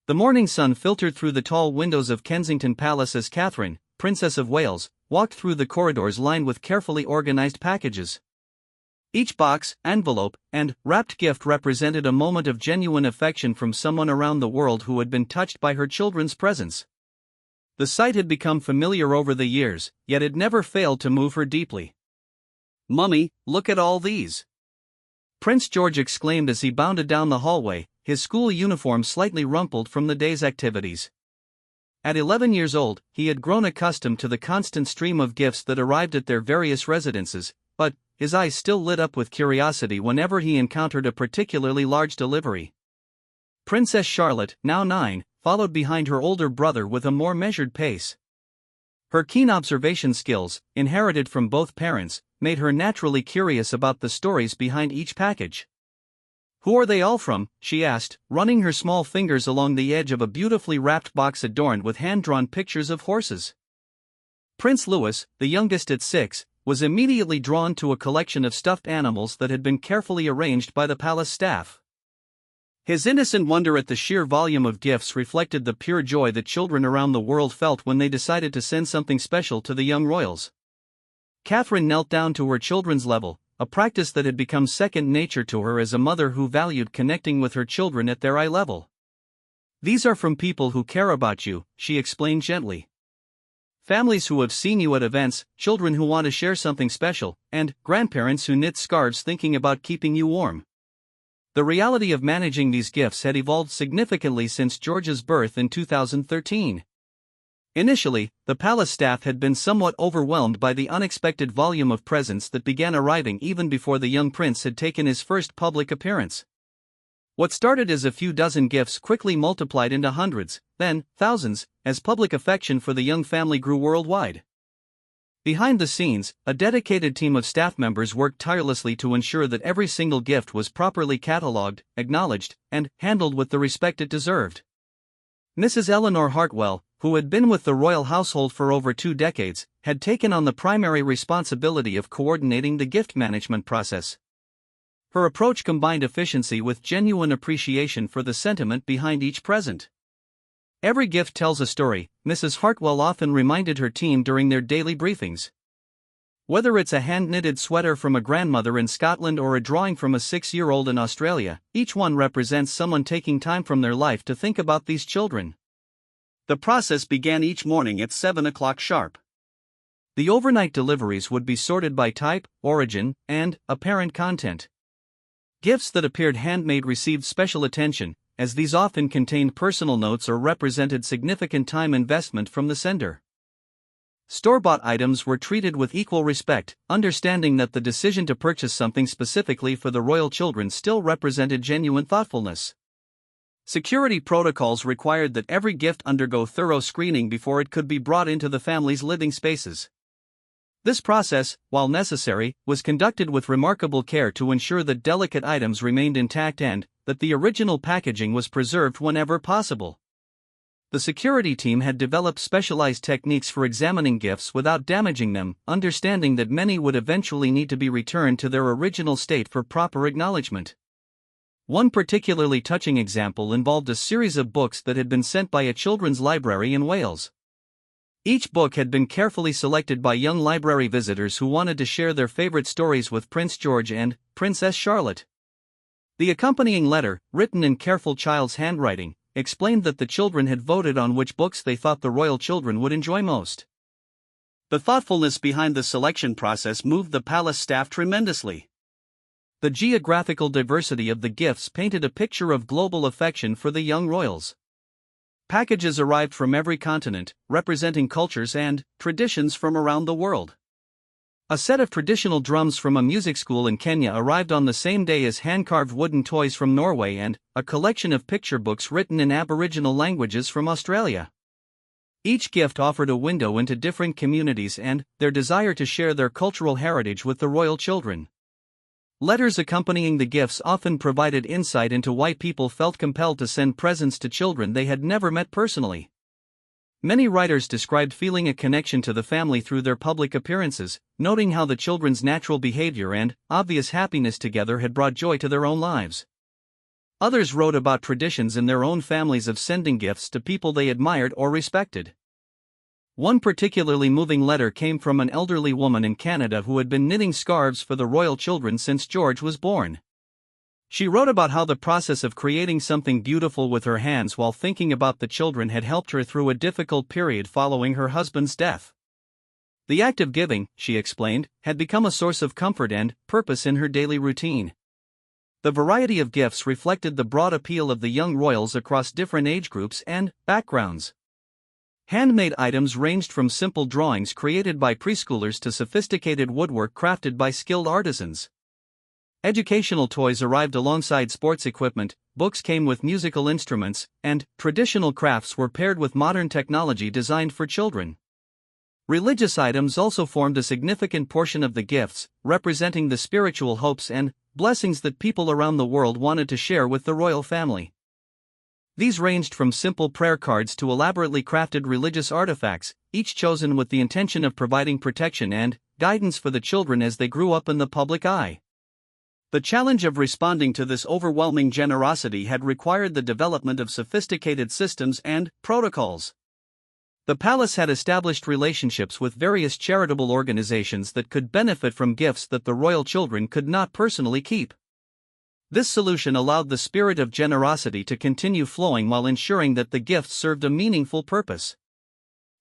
The morning sun filtered through the tall windows of Kensington Palace as Catherine, Princess of Wales, walked through the corridors lined with carefully organized packages. Each box, envelope, and wrapped gift represented a moment of genuine affection from someone around the world who had been touched by her children's presence. The sight had become familiar over the years, yet it never failed to move her deeply. "Mummy, look at all these!" Prince George exclaimed as he bounded down the hallway, his school uniform slightly rumpled from the day's activities. At 11 years old, he had grown accustomed to the constant stream of gifts that arrived at their various residences, but his eyes still lit up with curiosity whenever he encountered a particularly large delivery. Princess Charlotte, now 9, followed behind her older brother with a more measured pace. Her keen observation skills, inherited from both parents, made her naturally curious about the stories behind each package. "Who are they all from?" she asked, running her small fingers along the edge of a beautifully wrapped box adorned with hand-drawn pictures of horses. Prince Louis, the youngest at 6, was immediately drawn to a collection of stuffed animals that had been carefully arranged by the palace staff. His innocent wonder at the sheer volume of gifts reflected the pure joy that children around the world felt when they decided to send something special to the young royals. Catherine knelt down to her children's level, a practice that had become second nature to her as a mother who valued connecting with her children at their eye level. "These are from people who care about you," she explained gently. "Families who have seen you at events, children who want to share something special, and grandparents who knit scarves thinking about keeping you warm." The reality of managing these gifts had evolved significantly since George's birth in 2013. Initially, the palace staff had been somewhat overwhelmed by the unexpected volume of presents that began arriving even before the young prince had taken his first public appearance. What started as a few dozen gifts quickly multiplied into hundreds, then thousands, as public affection for the young family grew worldwide. Behind the scenes, a dedicated team of staff members worked tirelessly to ensure that every single gift was properly catalogued, acknowledged, and handled with the respect it deserved. Mrs. Eleanor Hartwell, who had been with the royal household for over 2 decades, had taken on the primary responsibility of coordinating the gift management process. Her approach combined efficiency with genuine appreciation for the sentiment behind each present. "Every gift tells a story," Mrs. Hartwell often reminded her team during their daily briefings. Whether it's a hand-knitted sweater from a grandmother in Scotland or a drawing from a 6-year-old in Australia, each one represents someone taking time from their life to think about these children. The process began each morning at 7 o'clock sharp. The overnight deliveries would be sorted by type, origin, and apparent content. Gifts that appeared handmade received special attention, as these often contained personal notes or represented significant time investment from the sender. Store-bought items were treated with equal respect, understanding that the decision to purchase something specifically for the royal children still represented genuine thoughtfulness. Security protocols required that every gift undergo thorough screening before it could be brought into the family's living spaces. This process, while necessary, was conducted with remarkable care to ensure that delicate items remained intact and that the original packaging was preserved whenever possible. The security team had developed specialized techniques for examining gifts without damaging them, understanding that many would eventually need to be returned to their original state for proper acknowledgement. One particularly touching example involved a series of books that had been sent by a children's library in Wales. Each book had been carefully selected by young library visitors who wanted to share their favorite stories with Prince George and Princess Charlotte. The accompanying letter, written in careful child's handwriting, explained that the children had voted on which books they thought the royal children would enjoy most. The thoughtfulness behind the selection process moved the palace staff tremendously. The geographical diversity of the gifts painted a picture of global affection for the young royals. Packages arrived from every continent, representing cultures and traditions from around the world. A set of traditional drums from a music school in Kenya arrived on the same day as hand-carved wooden toys from Norway and a collection of picture books written in Aboriginal languages from Australia. Each gift offered a window into different communities and their desire to share their cultural heritage with the royal children. Letters accompanying the gifts often provided insight into why people felt compelled to send presents to children they had never met personally. Many writers described feeling a connection to the family through their public appearances, noting how the children's natural behavior and obvious happiness together had brought joy to their own lives. Others wrote about traditions in their own families of sending gifts to people they admired or respected. One particularly moving letter came from an elderly woman in Canada who had been knitting scarves for the royal children since George was born. She wrote about how the process of creating something beautiful with her hands while thinking about the children had helped her through a difficult period following her husband's death. The act of giving, she explained, had become a source of comfort and purpose in her daily routine. The variety of gifts reflected the broad appeal of the young royals across different age groups and backgrounds. Handmade items ranged from simple drawings created by preschoolers to sophisticated woodwork crafted by skilled artisans. Educational toys arrived alongside sports equipment, books came with musical instruments, and traditional crafts were paired with modern technology designed for children. Religious items also formed a significant portion of the gifts, representing the spiritual hopes and blessings that people around the world wanted to share with the royal family. These ranged from simple prayer cards to elaborately crafted religious artifacts, each chosen with the intention of providing protection and guidance for the children as they grew up in the public eye. The challenge of responding to this overwhelming generosity had required the development of sophisticated systems and protocols. The palace had established relationships with various charitable organizations that could benefit from gifts that the royal children could not personally keep. This solution allowed the spirit of generosity to continue flowing while ensuring that the gifts served a meaningful purpose.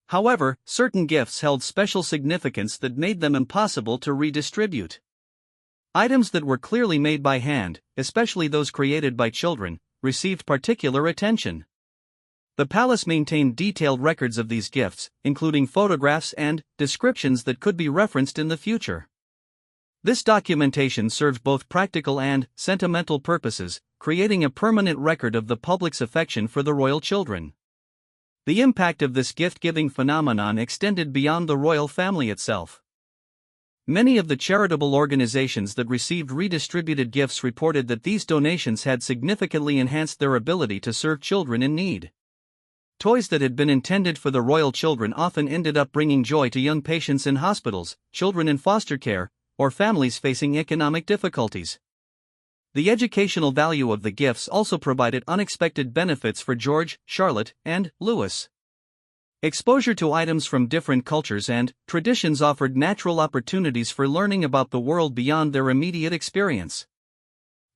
However, certain gifts held special significance that made them impossible to redistribute. Items that were clearly made by hand, especially those created by children, received particular attention. The palace maintained detailed records of these gifts, including photographs and descriptions that could be referenced in the future. This documentation served both practical and sentimental purposes, creating a permanent record of the public's affection for the royal children. The impact of this gift-giving phenomenon extended beyond the royal family itself. Many of the charitable organizations that received redistributed gifts reported that these donations had significantly enhanced their ability to serve children in need. Toys that had been intended for the royal children often ended up bringing joy to young patients in hospitals, children in foster care, or families facing economic difficulties. The educational value of the gifts also provided unexpected benefits for George, Charlotte, and Louis. Exposure to items from different cultures and traditions offered natural opportunities for learning about the world beyond their immediate experience.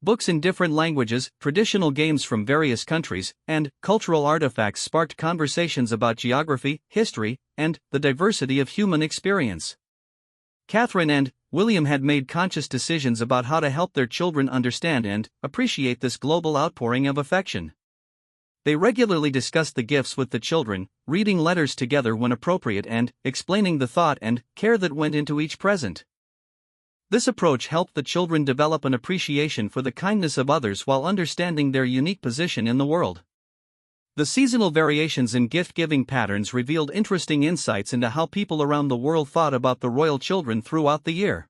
Books in different languages, traditional games from various countries, and cultural artifacts sparked conversations about geography, history, and the diversity of human experience. Catherine and William had made conscious decisions about how to help their children understand and appreciate this global outpouring of affection. They regularly discussed the gifts with the children, reading letters together when appropriate and explaining the thought and care that went into each present. This approach helped the children develop an appreciation for the kindness of others while understanding their unique position in the world. The seasonal variations in gift-giving patterns revealed interesting insights into how people around the world thought about the royal children throughout the year.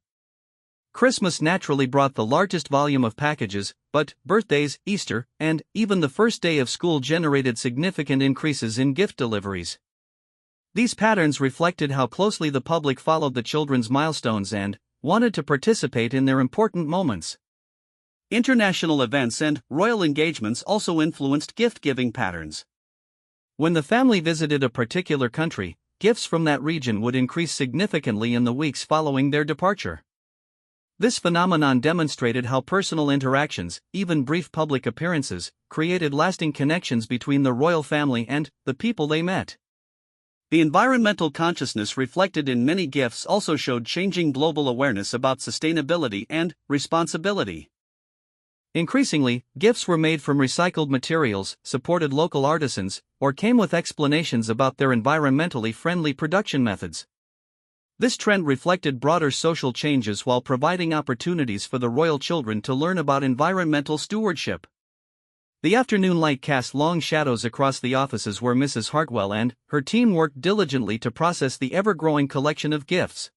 Christmas naturally brought the largest volume of packages, but birthdays, Easter, and even the first day of school generated significant increases in gift deliveries. These patterns reflected how closely the public followed the children's milestones and wanted to participate in their important moments. International events and royal engagements also influenced gift-giving patterns. When the family visited a particular country, gifts from that region would increase significantly in the weeks following their departure. This phenomenon demonstrated how personal interactions, even brief public appearances, created lasting connections between the royal family and the people they met. The environmental consciousness reflected in many gifts also showed changing global awareness about sustainability and responsibility. Increasingly, gifts were made from recycled materials, supported local artisans, or came with explanations about their environmentally friendly production methods. This trend reflected broader social changes while providing opportunities for the royal children to learn about environmental stewardship. The afternoon light cast long shadows across the offices where Mrs. Hartwell and her team worked diligently to process the ever-growing collection of gifts.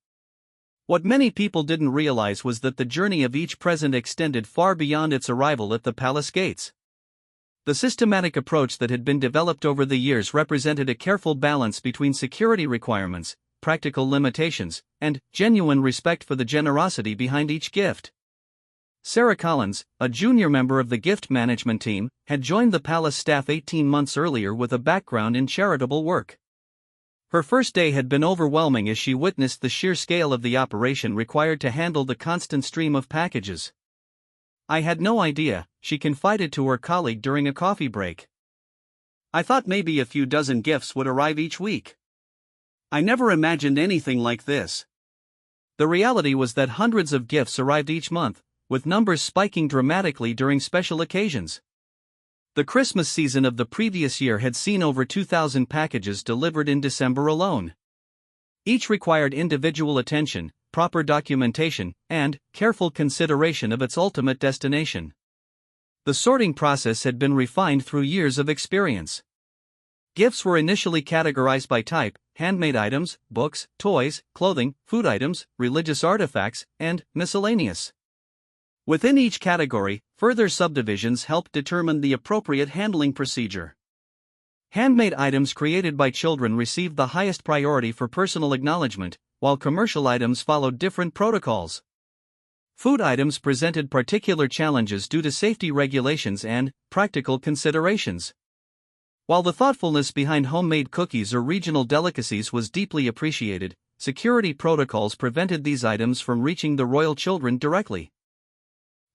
What many people didn't realize was that the journey of each present extended far beyond its arrival at the palace gates. The systematic approach that had been developed over the years represented a careful balance between security requirements, practical limitations, and genuine respect for the generosity behind each gift. Sarah Collins, a junior member of the gift management team, had joined the palace staff 18 months earlier with a background in charitable work. Her first day had been overwhelming as she witnessed the sheer scale of the operation required to handle the constant stream of packages. "I had no idea," she confided to her colleague during a coffee break. "I thought maybe a few dozen gifts would arrive each week. I never imagined anything like this." The reality was that hundreds of gifts arrived each month, with numbers spiking dramatically during special occasions. The Christmas season of the previous year had seen over 2,000 packages delivered in December alone. Each required individual attention, proper documentation, and careful consideration of its ultimate destination. The sorting process had been refined through years of experience. Gifts were initially categorized by type: handmade items, books, toys, clothing, food items, religious artifacts, and miscellaneous. Within each category, further subdivisions helped determine the appropriate handling procedure. Handmade items created by children received the highest priority for personal acknowledgement, while commercial items followed different protocols. Food items presented particular challenges due to safety regulations and practical considerations. While the thoughtfulness behind homemade cookies or regional delicacies was deeply appreciated, security protocols prevented these items from reaching the royal children directly.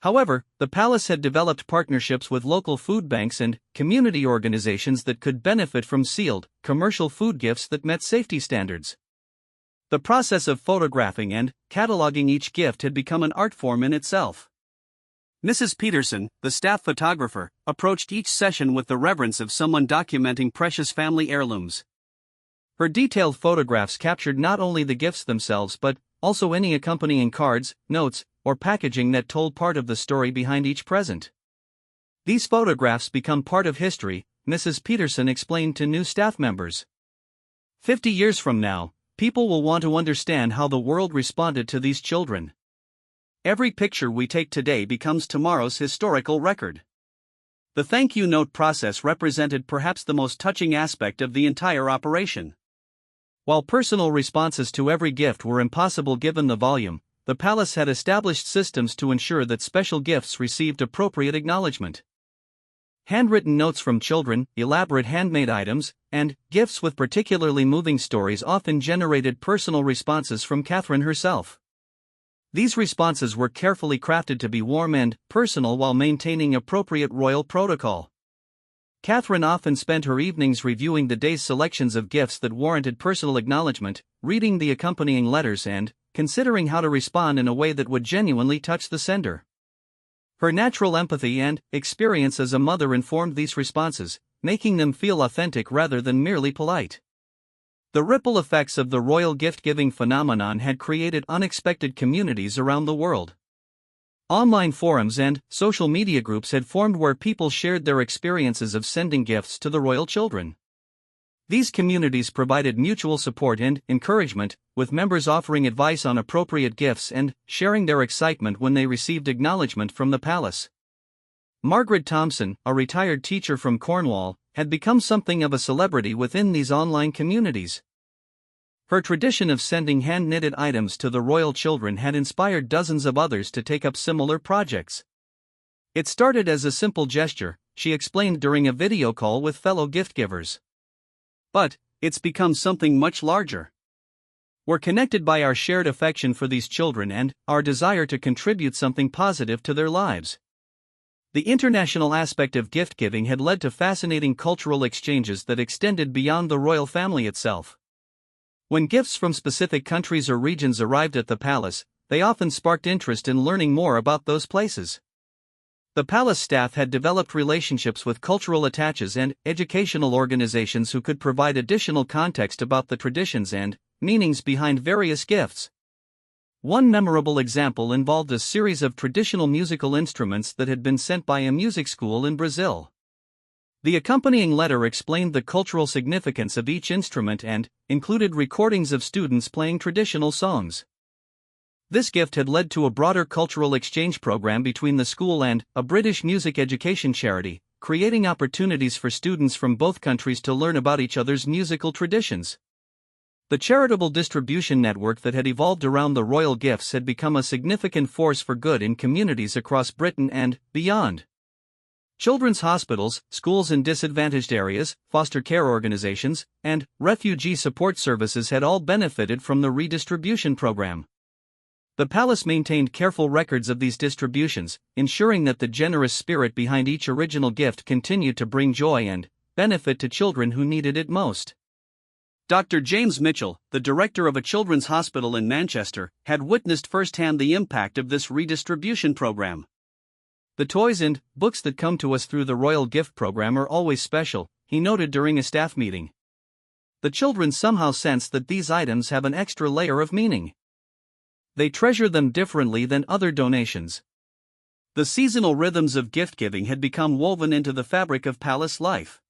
However, the palace had developed partnerships with local food banks and community organizations that could benefit from sealed, commercial food gifts that met safety standards. The process of photographing and cataloging each gift had become an art form in itself. Mrs. Peterson, the staff photographer, approached each session with the reverence of someone documenting precious family heirlooms. Her detailed photographs captured not only the gifts themselves but also any accompanying cards, notes, or packaging that told part of the story behind each present. "These photographs become part of history," Mrs. Peterson explained to new staff members. 50 years from now, people will want to understand how the world responded to these children. Every picture we take today becomes tomorrow's historical record." The thank you note process represented perhaps the most touching aspect of the entire operation. While personal responses to every gift were impossible given the volume, the palace had established systems to ensure that special gifts received appropriate acknowledgement. Handwritten notes from children, elaborate handmade items, and gifts with particularly moving stories often generated personal responses from Catherine herself. These responses were carefully crafted to be warm and personal while maintaining appropriate royal protocol. Catherine often spent her evenings reviewing the day's selections of gifts that warranted personal acknowledgement, reading the accompanying letters and considering how to respond in a way that would genuinely touch the sender. Her natural empathy and experience as a mother informed these responses, making them feel authentic rather than merely polite. The ripple effects of the royal gift-giving phenomenon had created unexpected communities around the world. Online forums and social media groups had formed where people shared their experiences of sending gifts to the royal children. These communities provided mutual support and encouragement, with members offering advice on appropriate gifts and sharing their excitement when they received acknowledgement from the palace. Margaret Thompson, a retired teacher from Cornwall, had become something of a celebrity within these online communities. Her tradition of sending hand-knitted items to the royal children had inspired dozens of others to take up similar projects. "It started as a simple gesture," she explained during a video call with fellow gift-givers. "But it's become something much larger. We're connected by our shared affection for these children and our desire to contribute something positive to their lives." The international aspect of gift-giving had led to fascinating cultural exchanges that extended beyond the royal family itself. When gifts from specific countries or regions arrived at the palace, they often sparked interest in learning more about those places. The palace staff had developed relationships with cultural attaches and educational organizations who could provide additional context about the traditions and meanings behind various gifts. One memorable example involved a series of traditional musical instruments that had been sent by a music school in Brazil. The accompanying letter explained the cultural significance of each instrument and included recordings of students playing traditional songs. This gift had led to a broader cultural exchange program between the school and a British music education charity, creating opportunities for students from both countries to learn about each other's musical traditions. The charitable distribution network that had evolved around the royal gifts had become a significant force for good in communities across Britain and beyond. Children's hospitals, schools in disadvantaged areas, foster care organizations, and refugee support services had all benefited from the redistribution program. The palace maintained careful records of these distributions, ensuring that the generous spirit behind each original gift continued to bring joy and benefit to children who needed it most. Dr. James Mitchell, the director of a children's hospital in Manchester, had witnessed firsthand the impact of this redistribution program. "The toys and books that come to us through the Royal Gift Program are always special," he noted during a staff meeting. "The children somehow sense that these items have an extra layer of meaning. They treasure them differently than other donations." The seasonal rhythms of gift-giving had become woven into the fabric of palace life.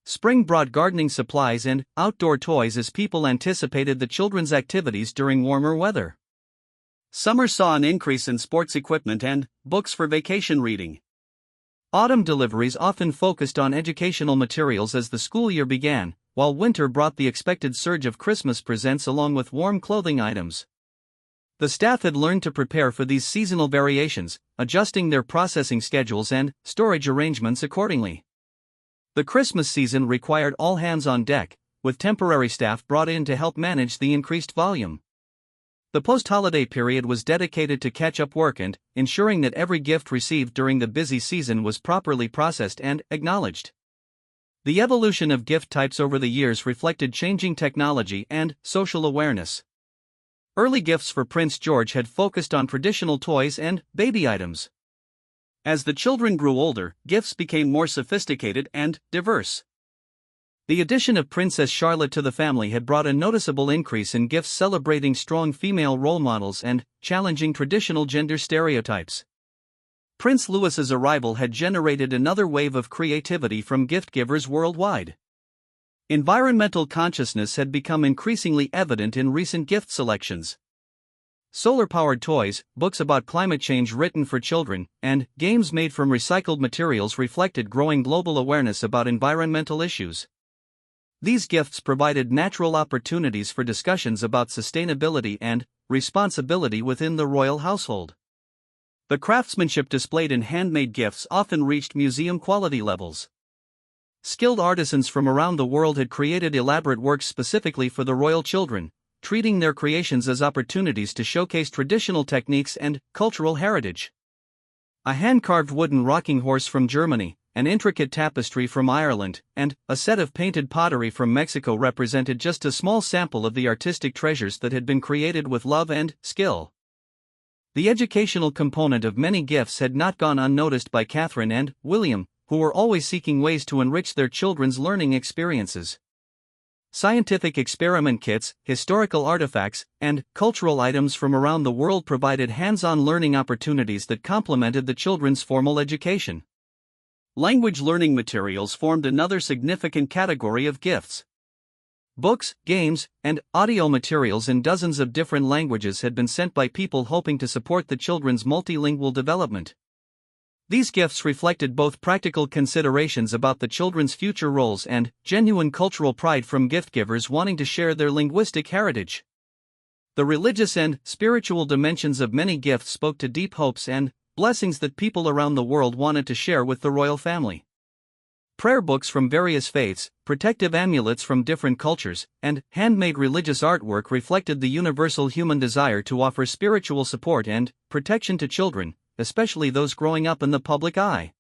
Spring brought gardening supplies and outdoor toys as people anticipated the children's activities during warmer weather. Summer saw an increase in sports equipment and books for vacation reading. Autumn deliveries often focused on educational materials as the school year began, while winter brought the expected surge of Christmas presents along with warm clothing items. The staff had learned to prepare for these seasonal variations, adjusting their processing schedules and storage arrangements accordingly. The Christmas season required all hands on deck, with temporary staff brought in to help manage the increased volume. The post-holiday period was dedicated to catch-up work and ensuring that every gift received during the busy season was properly processed and acknowledged. The evolution of gift types over the years reflected changing technology and social awareness. Early gifts for Prince George had focused on traditional toys and baby items. As the children grew older, gifts became more sophisticated and diverse. The addition of Princess Charlotte to the family had brought a noticeable increase in gifts celebrating strong female role models and challenging traditional gender stereotypes. Prince Louis's arrival had generated another wave of creativity from gift-givers worldwide. Environmental consciousness had become increasingly evident in recent gift selections. Solar-powered toys, books about climate change written for children, and games made from recycled materials reflected growing global awareness about environmental issues. These gifts provided natural opportunities for discussions about sustainability and responsibility within the royal household. The craftsmanship displayed in handmade gifts often reached museum-quality levels. Skilled artisans from around the world had created elaborate works specifically for the royal children, treating their creations as opportunities to showcase traditional techniques and cultural heritage. A hand-carved wooden rocking horse from Germany, an intricate tapestry from Ireland, and a set of painted pottery from Mexico represented just a small sample of the artistic treasures that had been created with love and skill. The educational component of many gifts had not gone unnoticed by Catherine and William, who were always seeking ways to enrich their children's learning experiences. Scientific experiment kits, historical artifacts, and cultural items from around the world provided hands-on learning opportunities that complemented the children's formal education. Language learning materials formed another significant category of gifts. Books, games, and audio materials in dozens of different languages had been sent by people hoping to support the children's multilingual development. These gifts reflected both practical considerations about the children's future roles and genuine cultural pride from gift-givers wanting to share their linguistic heritage. The religious and spiritual dimensions of many gifts spoke to deep hopes and blessings that people around the world wanted to share with the royal family. Prayer books from various faiths, protective amulets from different cultures, and handmade religious artwork reflected the universal human desire to offer spiritual support and protection to children, especially those growing up in the public eye.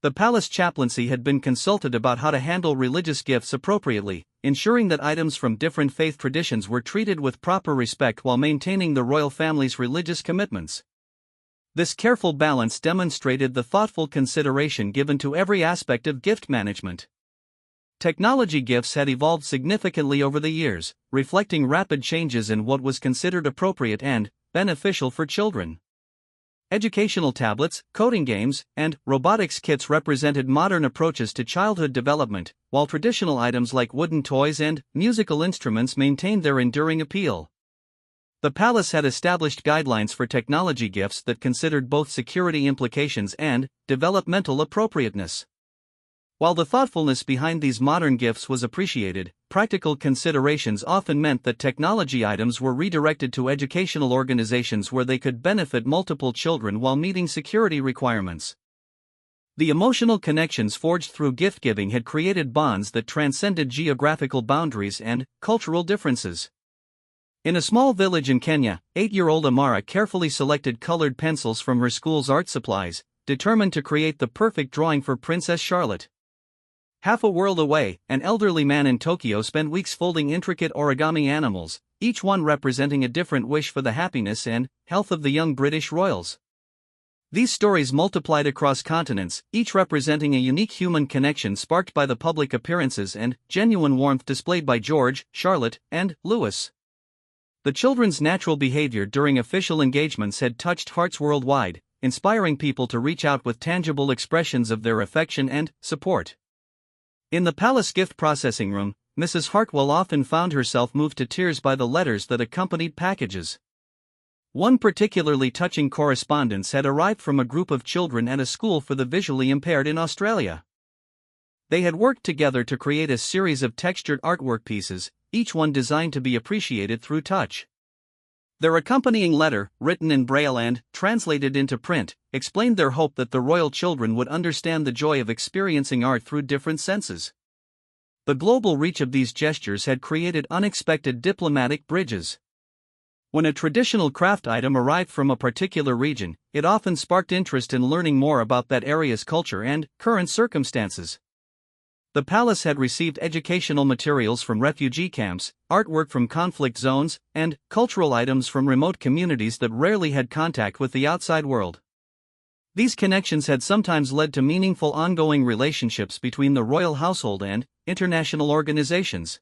The palace chaplaincy had been consulted about how to handle religious gifts appropriately, ensuring that items from different faith traditions were treated with proper respect while maintaining the royal family's religious commitments. This careful balance demonstrated the thoughtful consideration given to every aspect of gift management. Technology gifts had evolved significantly over the years, reflecting rapid changes in what was considered appropriate and beneficial for children. Educational tablets, coding games, and robotics kits represented modern approaches to childhood development, while traditional items like wooden toys and musical instruments maintained their enduring appeal. The palace had established guidelines for technology gifts that considered both security implications and developmental appropriateness. While the thoughtfulness behind these modern gifts was appreciated, practical considerations often meant that technology items were redirected to educational organizations where they could benefit multiple children while meeting security requirements. The emotional connections forged through gift-giving had created bonds that transcended geographical boundaries and cultural differences. In a small village in Kenya, 8-year-old Amara carefully selected colored pencils from her school's art supplies, determined to create the perfect drawing for Princess Charlotte. Half a world away, an elderly man in Tokyo spent weeks folding intricate origami animals, each one representing a different wish for the happiness and health of the young British royals. These stories multiplied across continents, each representing a unique human connection sparked by the public appearances and genuine warmth displayed by George, Charlotte, and Louis. The children's natural behavior during official engagements had touched hearts worldwide, inspiring people to reach out with tangible expressions of their affection and support. In the palace gift processing room, Mrs. Hartwell often found herself moved to tears by the letters that accompanied packages. One particularly touching correspondence had arrived from a group of children at a school for the visually impaired in Australia. They had worked together to create a series of textured artwork pieces, each one designed to be appreciated through touch. Their accompanying letter, written in Braille and translated into print, explained their hope that the royal children would understand the joy of experiencing art through different senses. The global reach of these gestures had created unexpected diplomatic bridges. When a traditional craft item arrived from a particular region, it often sparked interest in learning more about that area's culture and current circumstances. The palace had received educational materials from refugee camps, artwork from conflict zones, and cultural items from remote communities that rarely had contact with the outside world. These connections had sometimes led to meaningful ongoing relationships between the royal household and international organizations.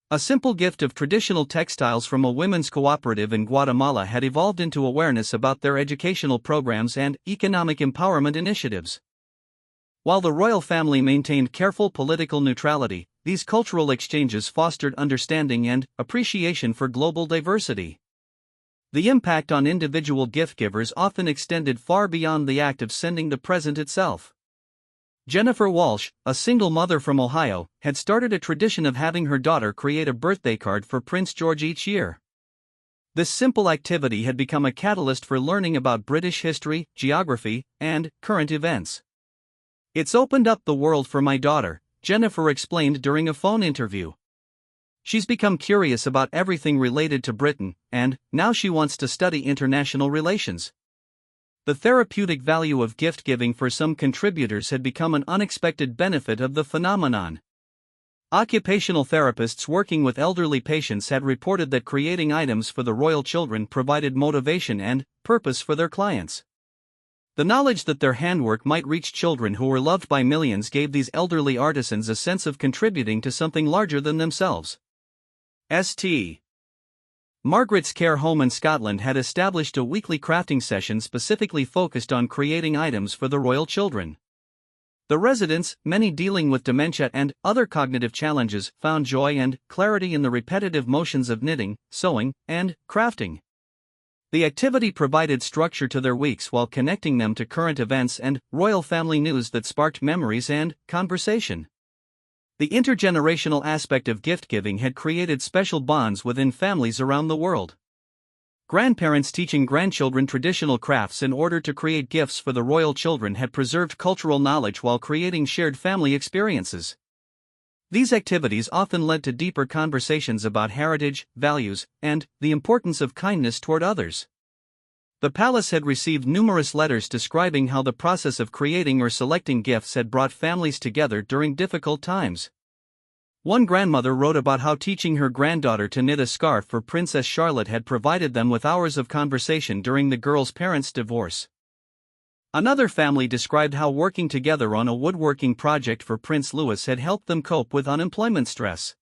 A simple gift of traditional textiles from a women's cooperative in Guatemala had evolved into awareness about their educational programs and economic empowerment initiatives. While the royal family maintained careful political neutrality, these cultural exchanges fostered understanding and appreciation for global diversity. The impact on individual gift givers often extended far beyond the act of sending the present itself. Jennifer Walsh, a single mother from Ohio, had started a tradition of having her daughter create a birthday card for Prince George each year. This simple activity had become a catalyst for learning about British history, geography, and current events. "It's opened up the world for my daughter," Jennifer explained during a phone interview. "She's become curious about everything related to Britain, and now she wants to study international relations." The therapeutic value of gift-giving for some contributors had become an unexpected benefit of the phenomenon. Occupational therapists working with elderly patients had reported that creating items for the royal children provided motivation and purpose for their clients. The knowledge that their handwork might reach children who were loved by millions gave these elderly artisans a sense of contributing to something larger than themselves. St. Margaret's Care Home in Scotland had established a weekly crafting session specifically focused on creating items for the royal children. The residents, many dealing with dementia and other cognitive challenges, found joy and clarity in the repetitive motions of knitting, sewing, and crafting. The activity provided structure to their weeks while connecting them to current events and royal family news that sparked memories and conversation. The intergenerational aspect of gift-giving had created special bonds within families around the world. Grandparents teaching grandchildren traditional crafts in order to create gifts for the royal children had preserved cultural knowledge while creating shared family experiences. These activities often led to deeper conversations about heritage, values, and the importance of kindness toward others. The palace had received numerous letters describing how the process of creating or selecting gifts had brought families together during difficult times. One grandmother wrote about how teaching her granddaughter to knit a scarf for Princess Charlotte had provided them with hours of conversation during the girl's parents' divorce. Another family described how working together on a woodworking project for Prince Louis had helped them cope with unemployment stress.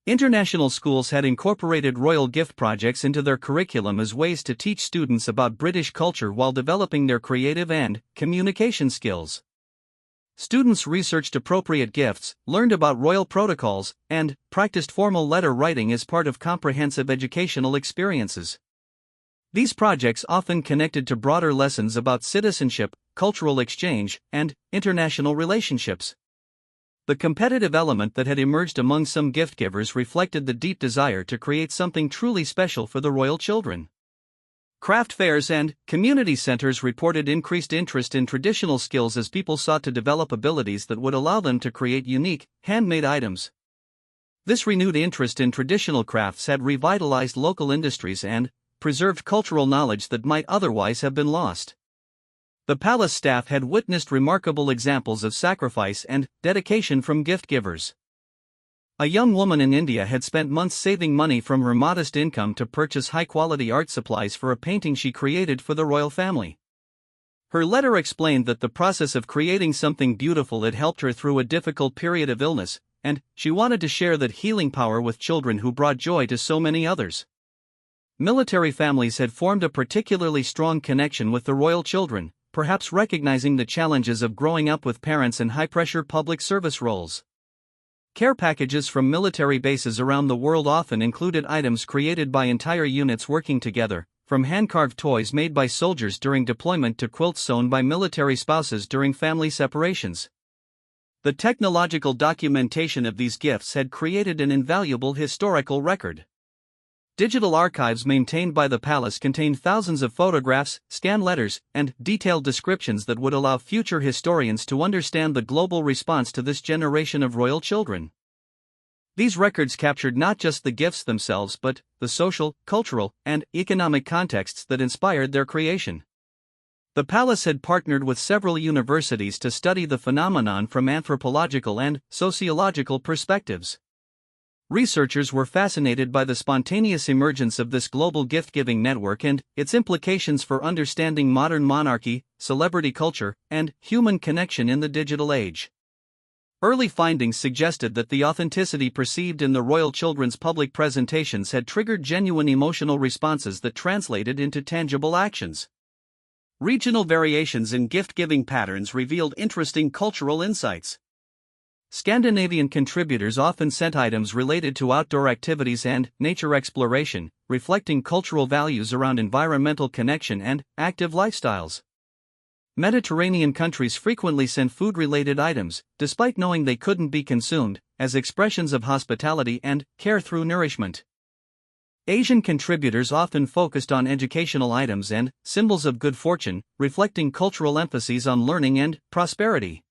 International schools had incorporated royal gift projects into their curriculum as ways to teach students about British culture while developing their creative and communication skills. Students researched appropriate gifts, learned about royal protocols, and practiced formal letter writing as part of comprehensive educational experiences. These projects often connected to broader lessons about citizenship, cultural exchange, and international relationships. The competitive element that had emerged among some gift givers reflected the deep desire to create something truly special for the royal children. Craft fairs and community centers reported increased interest in traditional skills as people sought to develop abilities that would allow them to create unique, handmade items. This renewed interest in traditional crafts had revitalized local industries and preserved cultural knowledge that might otherwise have been lost. The palace staff had witnessed remarkable examples of sacrifice and dedication from gift givers. A young woman in India had spent months saving money from her modest income to purchase high-quality art supplies for a painting she created for the royal family. Her letter explained that the process of creating something beautiful had helped her through a difficult period of illness, and she wanted to share that healing power with children who brought joy to so many others. Military families had formed a particularly strong connection with the royal children, perhaps recognizing the challenges of growing up with parents in high-pressure public service roles. Care packages from military bases around the world often included items created by entire units working together, from hand-carved toys made by soldiers during deployment to quilts sewn by military spouses during family separations. The technological documentation of these gifts had created an invaluable historical record. Digital archives maintained by the palace contained thousands of photographs, scanned letters, and detailed descriptions that would allow future historians to understand the global response to this generation of royal children. These records captured not just the gifts themselves but the social, cultural, and economic contexts that inspired their creation. The palace had partnered with several universities to study the phenomenon from anthropological and sociological perspectives. Researchers were fascinated by the spontaneous emergence of this global gift-giving network and its implications for understanding modern monarchy, celebrity culture, and human connection in the digital age. Early findings suggested that the authenticity perceived in the royal children's public presentations had triggered genuine emotional responses that translated into tangible actions. Regional variations in gift-giving patterns revealed interesting cultural insights. Scandinavian contributors often sent items related to outdoor activities and nature exploration, reflecting cultural values around environmental connection and active lifestyles. Mediterranean countries frequently sent food-related items, despite knowing they couldn't be consumed, as expressions of hospitality and care through nourishment. Asian contributors often focused on educational items and symbols of good fortune, reflecting cultural emphases on learning and prosperity.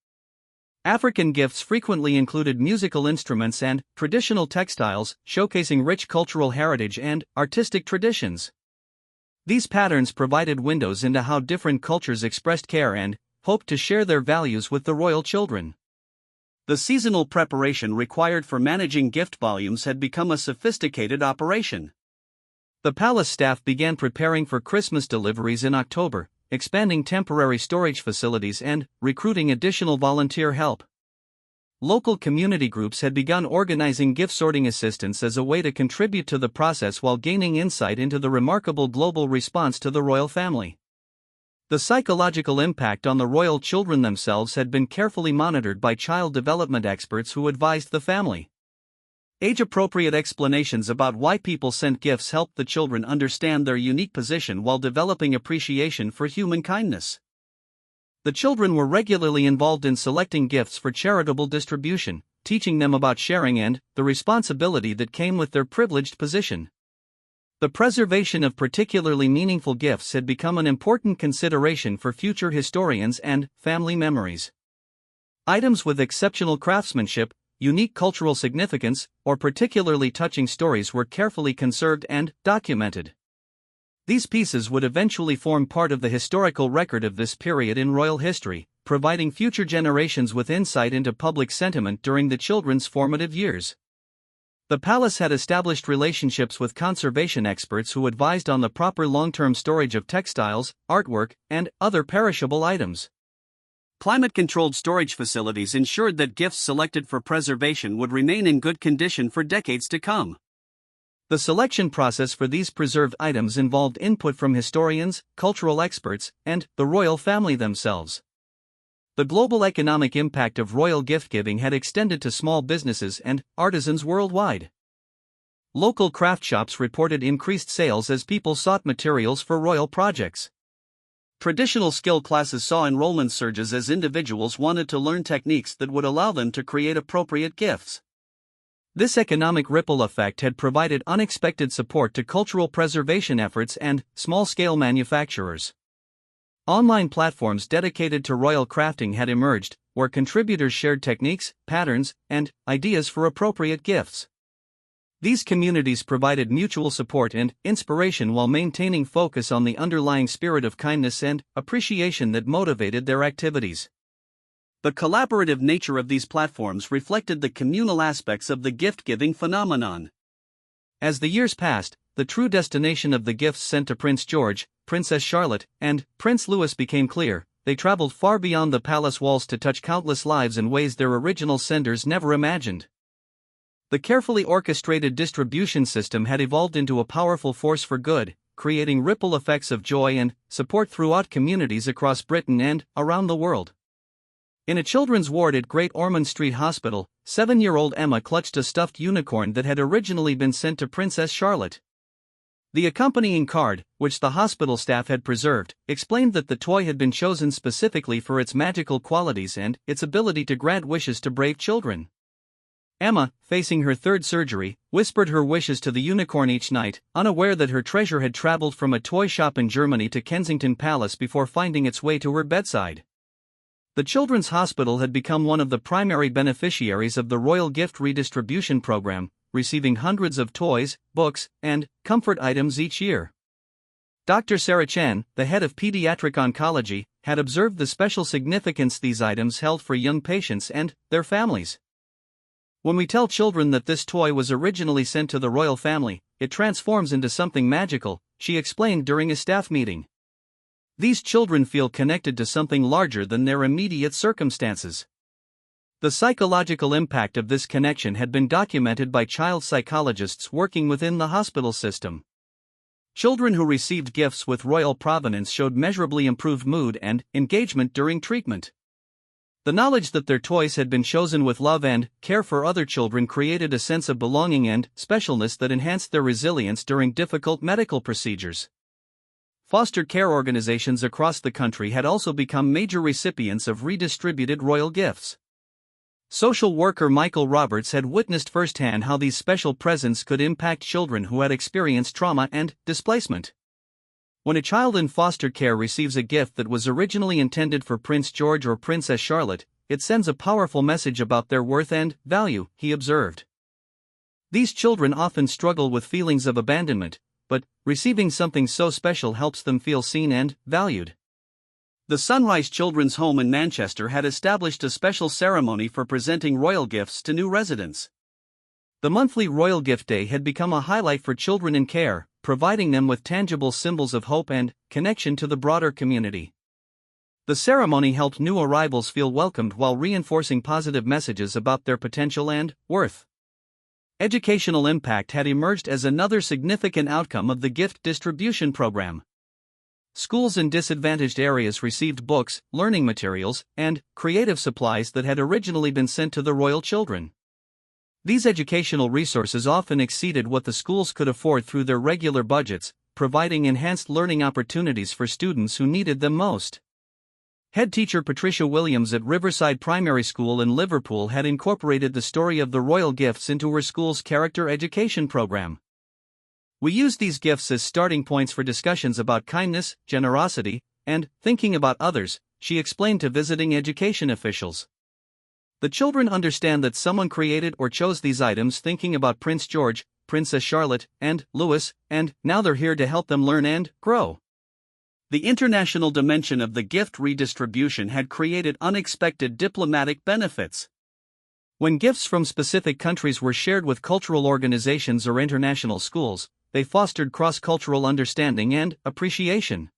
African gifts frequently included musical instruments and traditional textiles, showcasing rich cultural heritage and artistic traditions. These patterns provided windows into how different cultures expressed care and hoped to share their values with the royal children. The seasonal preparation required for managing gift volumes had become a sophisticated operation. The palace staff began preparing for Christmas deliveries in October, expanding temporary storage facilities and recruiting additional volunteer help. Local community groups had begun organizing gift sorting assistance as a way to contribute to the process while gaining insight into the remarkable global response to the royal family. The psychological impact on the royal children themselves had been carefully monitored by child development experts who advised the family. Age-appropriate explanations about why people sent gifts helped the children understand their unique position while developing appreciation for human kindness. The children were regularly involved in selecting gifts for charitable distribution, teaching them about sharing and the responsibility that came with their privileged position. The preservation of particularly meaningful gifts had become an important consideration for future historians and family memories. Items with exceptional craftsmanship, unique cultural significance, or particularly touching stories were carefully conserved and documented. These pieces would eventually form part of the historical record of this period in royal history, providing future generations with insight into public sentiment during the children's formative years. The palace had established relationships with conservation experts who advised on the proper long-term storage of textiles, artwork, and other perishable items. Climate-controlled storage facilities ensured that gifts selected for preservation would remain in good condition for decades to come. The selection process for these preserved items involved input from historians, cultural experts, and the royal family themselves. The global economic impact of royal gift-giving had extended to small businesses and artisans worldwide. Local craft shops reported increased sales as people sought materials for royal projects. Traditional skill classes saw enrollment surges as individuals wanted to learn techniques that would allow them to create appropriate gifts. This economic ripple effect had provided unexpected support to cultural preservation efforts and small-scale manufacturers. Online platforms dedicated to royal crafting had emerged, where contributors shared techniques, patterns, and ideas for appropriate gifts. These communities provided mutual support and inspiration while maintaining focus on the underlying spirit of kindness and appreciation that motivated their activities. The collaborative nature of these platforms reflected the communal aspects of the gift-giving phenomenon. As the years passed, the true destination of the gifts sent to Prince George, Princess Charlotte, and Prince Louis became clear. They traveled far beyond the palace walls to touch countless lives in ways their original senders never imagined. The carefully orchestrated distribution system had evolved into a powerful force for good, creating ripple effects of joy and support throughout communities across Britain and around the world. In a children's ward at Great Ormond Street Hospital, 7-year-old Emma clutched a stuffed unicorn that had originally been sent to Princess Charlotte. The accompanying card, which the hospital staff had preserved, explained that the toy had been chosen specifically for its magical qualities and its ability to grant wishes to brave children. Emma, facing her third surgery, whispered her wishes to the unicorn each night, unaware that her treasure had traveled from a toy shop in Germany to Kensington Palace before finding its way to her bedside. The Children's Hospital had become one of the primary beneficiaries of the Royal Gift Redistribution Program, receiving hundreds of toys, books, and comfort items each year. Dr. Sarah Chen, the head of pediatric oncology, had observed the special significance these items held for young patients and their families. When we tell children that this toy was originally sent to the royal family, it transforms into something magical, she explained during a staff meeting. These children feel connected to something larger than their immediate circumstances. The psychological impact of this connection had been documented by child psychologists working within the hospital system. Children who received gifts with royal provenance showed measurably improved mood and engagement during treatment. The knowledge that their toys had been chosen with love and care for other children created a sense of belonging and specialness that enhanced their resilience during difficult medical procedures. Foster care organizations across the country had also become major recipients of redistributed royal gifts. Social worker Michael Roberts had witnessed firsthand how these special presents could impact children who had experienced trauma and displacement. When a child in foster care receives a gift that was originally intended for Prince George or Princess Charlotte, it sends a powerful message about their worth and value, he observed. These children often struggle with feelings of abandonment, but receiving something so special helps them feel seen and valued. The Sunrise Children's Home in Manchester had established a special ceremony for presenting royal gifts to new residents. The monthly Royal Gift Day had become a highlight for children in care, providing them with tangible symbols of hope and connection to the broader community. The ceremony helped new arrivals feel welcomed while reinforcing positive messages about their potential and worth. Educational impact had emerged as another significant outcome of the gift distribution program. Schools in disadvantaged areas received books, learning materials, and creative supplies that had originally been sent to the royal children. These educational resources often exceeded what the schools could afford through their regular budgets, providing enhanced learning opportunities for students who needed them most. Head teacher Patricia Williams at Riverside Primary School in Liverpool had incorporated the story of the royal gifts into her school's character education program. "We use these gifts as starting points for discussions about kindness, generosity, and thinking about others," she explained to visiting education officials. "The children understand that someone created or chose these items thinking about Prince George, Princess Charlotte, and Louis, and now they're here to help them learn and grow." The international dimension of the gift redistribution had created unexpected diplomatic benefits. When gifts from specific countries were shared with cultural organizations or international schools, they fostered cross-cultural understanding and appreciation.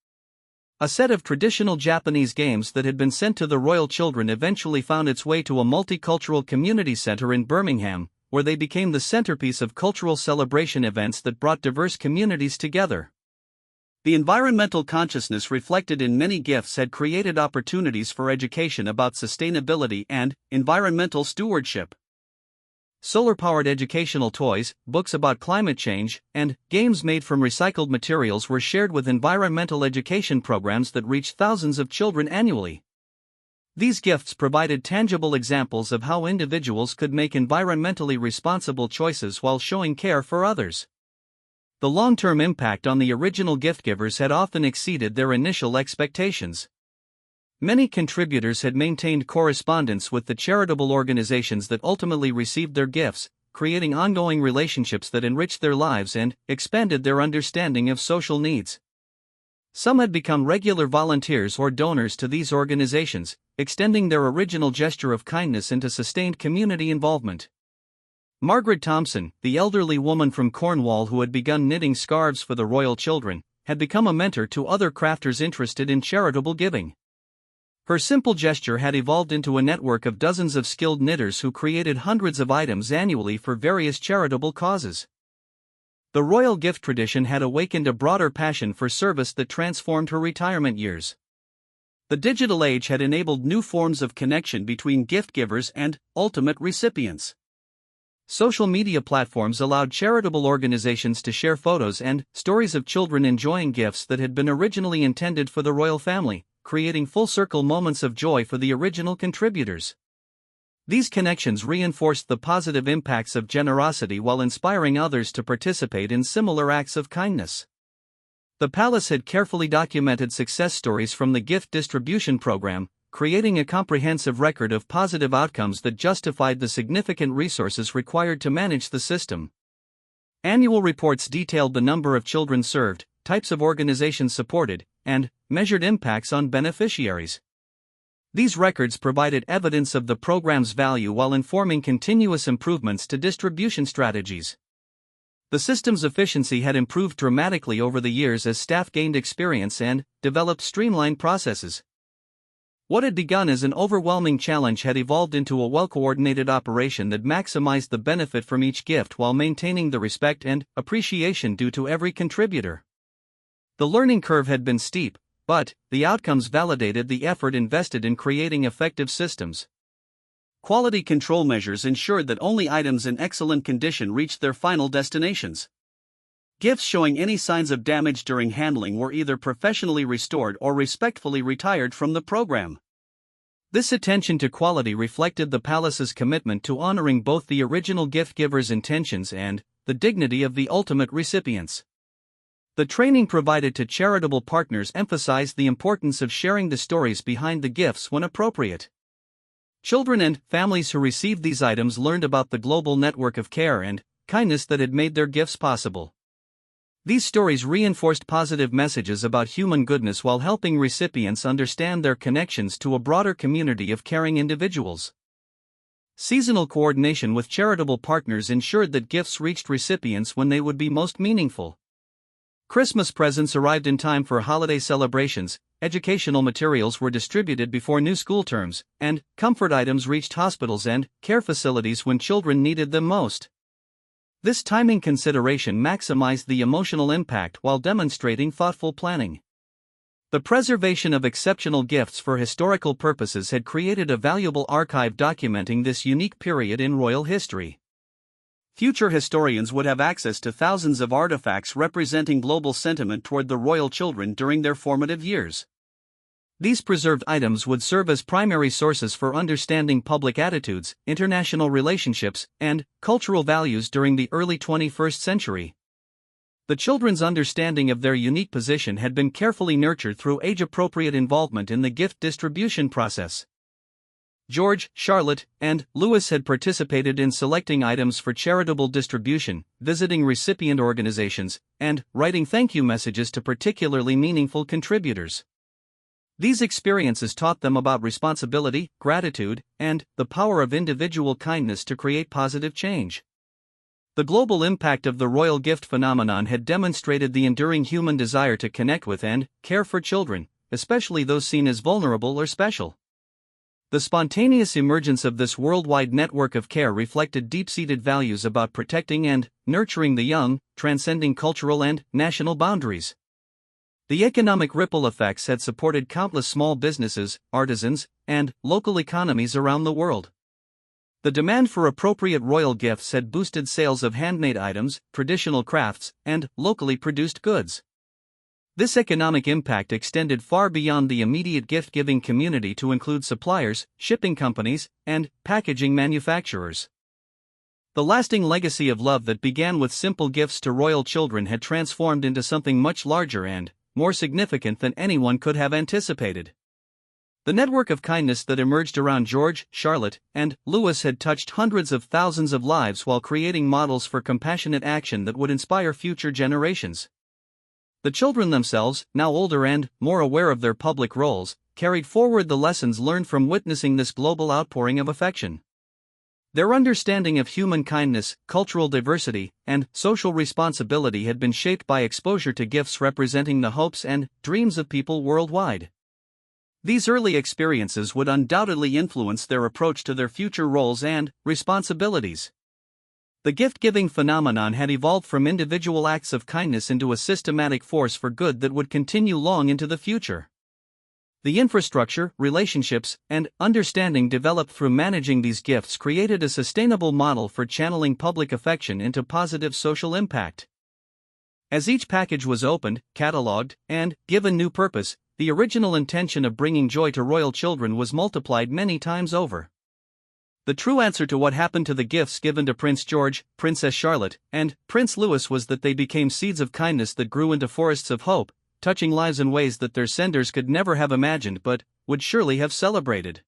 A set of traditional Japanese games that had been sent to the royal children eventually found its way to a multicultural community center in Birmingham, where they became the centerpiece of cultural celebration events that brought diverse communities together. The environmental consciousness reflected in many gifts had created opportunities for education about sustainability and environmental stewardship. Solar-powered educational toys, books about climate change, and games made from recycled materials were shared with environmental education programs that reached thousands of children annually. These gifts provided tangible examples of how individuals could make environmentally responsible choices while showing care for others. The long-term impact on the original gift givers had often exceeded their initial expectations. Many contributors had maintained correspondence with the charitable organizations that ultimately received their gifts, creating ongoing relationships that enriched their lives and expanded their understanding of social needs. Some had become regular volunteers or donors to these organizations, extending their original gesture of kindness into sustained community involvement. Margaret Thompson, the elderly woman from Cornwall who had begun knitting scarves for the royal children, had become a mentor to other crafters interested in charitable giving. Her simple gesture had evolved into a network of dozens of skilled knitters who created hundreds of items annually for various charitable causes. The royal gift tradition had awakened a broader passion for service that transformed her retirement years. The digital age had enabled new forms of connection between gift givers and ultimate recipients. Social media platforms allowed charitable organizations to share photos and stories of children enjoying gifts that had been originally intended for the royal family, creating full-circle moments of joy for the original contributors. These connections reinforced the positive impacts of generosity while inspiring others to participate in similar acts of kindness. The palace had carefully documented success stories from the gift distribution program, creating a comprehensive record of positive outcomes that justified the significant resources required to manage the system. Annual reports detailed the number of children served, types of organizations supported, and measured impacts on beneficiaries. These records provided evidence of the program's value while informing continuous improvements to distribution strategies. The system's efficiency had improved dramatically over the years as staff gained experience and developed streamlined processes. What had begun as an overwhelming challenge had evolved into a well-coordinated operation that maximized the benefit from each gift while maintaining the respect and appreciation due to every contributor. The learning curve had been steep, but the outcomes validated the effort invested in creating effective systems. Quality control measures ensured that only items in excellent condition reached their final destinations. Gifts showing any signs of damage during handling were either professionally restored or respectfully retired from the program. This attention to quality reflected the palace's commitment to honoring both the original gift giver's intentions and the dignity of the ultimate recipients. The training provided to charitable partners emphasized the importance of sharing the stories behind the gifts when appropriate. Children and families who received these items learned about the global network of care and kindness that had made their gifts possible. These stories reinforced positive messages about human goodness while helping recipients understand their connections to a broader community of caring individuals. Seasonal coordination with charitable partners ensured that gifts reached recipients when they would be most meaningful. Christmas presents arrived in time for holiday celebrations, educational materials were distributed before new school terms, and comfort items reached hospitals and care facilities when children needed them most. This timing consideration maximized the emotional impact while demonstrating thoughtful planning. The preservation of exceptional gifts for historical purposes had created a valuable archive documenting this unique period in royal history. Future historians would have access to thousands of artifacts representing global sentiment toward the royal children during their formative years. These preserved items would serve as primary sources for understanding public attitudes, international relationships, and cultural values during the early 21st century. The children's understanding of their unique position had been carefully nurtured through age-appropriate involvement in the gift distribution process. George, Charlotte, and Louis had participated in selecting items for charitable distribution, visiting recipient organizations, and writing thank you messages to particularly meaningful contributors. These experiences taught them about responsibility, gratitude, and the power of individual kindness to create positive change. The global impact of the royal gift phenomenon had demonstrated the enduring human desire to connect with and care for children, especially those seen as vulnerable or special. The spontaneous emergence of this worldwide network of care reflected deep-seated values about protecting and nurturing the young, transcending cultural and national boundaries. The economic ripple effects had supported countless small businesses, artisans, and local economies around the world. The demand for appropriate royal gifts had boosted sales of handmade items, traditional crafts, and locally produced goods. This economic impact extended far beyond the immediate gift-giving community to include suppliers, shipping companies, and packaging manufacturers. The lasting legacy of love that began with simple gifts to royal children had transformed into something much larger and more significant than anyone could have anticipated. The network of kindness that emerged around George, Charlotte, and Louis had touched hundreds of thousands of lives while creating models for compassionate action that would inspire future generations. The children themselves, now older and more aware of their public roles, carried forward the lessons learned from witnessing this global outpouring of affection. Their understanding of human kindness, cultural diversity, and social responsibility had been shaped by exposure to gifts representing the hopes and dreams of people worldwide. These early experiences would undoubtedly influence their approach to their future roles and responsibilities. The gift-giving phenomenon had evolved from individual acts of kindness into a systematic force for good that would continue long into the future. The infrastructure, relationships, and understanding developed through managing these gifts created a sustainable model for channeling public affection into positive social impact. As each package was opened, catalogued, and given new purpose, the original intention of bringing joy to royal children was multiplied many times over. The true answer to what happened to the gifts given to Prince George, Princess Charlotte, and Prince Louis was that they became seeds of kindness that grew into forests of hope, touching lives in ways that their senders could never have imagined but would surely have celebrated.